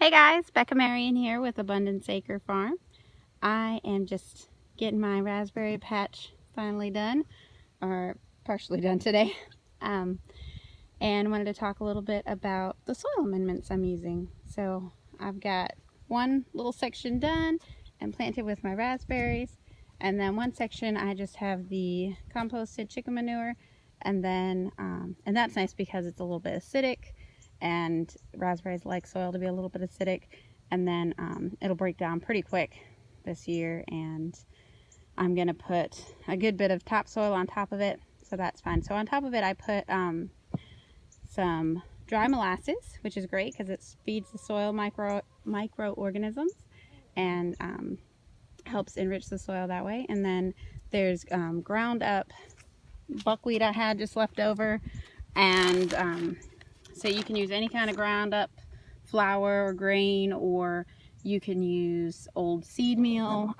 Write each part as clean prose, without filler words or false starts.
Hey guys, Becca Marion here with Abundance Acre Farm. I am just getting my raspberry patch finally done, or partially done today, and wanted to talk a little bit about the soil amendments I'm using. So I've got one little section done and planted with my raspberries, and then one section I just have the composted chicken manure, and then and that's nice because it's a little bit acidic, and raspberries like soil to be a little bit acidic, and then it'll break down pretty quick this year, and I'm gonna put a good bit of topsoil on top of it, so that's fine. So on top of it I put some dry molasses, which is great because it feeds the soil microorganisms and helps enrich the soil that way. And then there's ground up buckwheat I had just left over, and so you can use any kind of ground up flour or grain, or you can use old seed meal.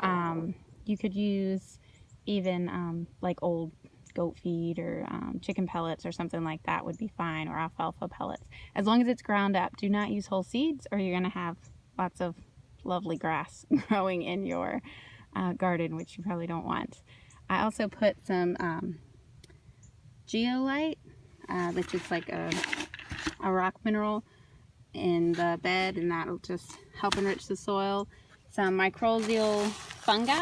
You could use even like old goat feed or chicken pellets or something like that would be fine, or alfalfa pellets, as long as it's ground up. Do not use whole seeds, or you're going to have lots of lovely grass growing in your garden, which you probably don't want. I also put some geolite, which is like a rock mineral, in the bed, and that'll just help enrich the soil. Some mycorrhizal fungi,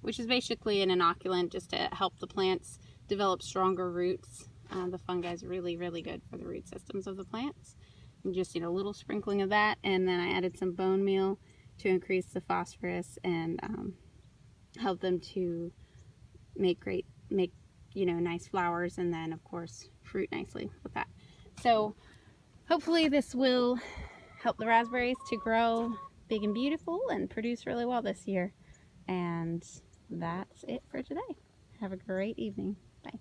which is basically an inoculant just to help the plants develop stronger roots. The fungi is really good for the root systems of the plants. And just a little sprinkling of that, and then I added some bone meal to increase the phosphorus and help them to make nice flowers, and then of course fruit nicely with that. So hopefully this will help the raspberries to grow big and beautiful and produce really well this year. And that's it for today. Have a great evening. Bye.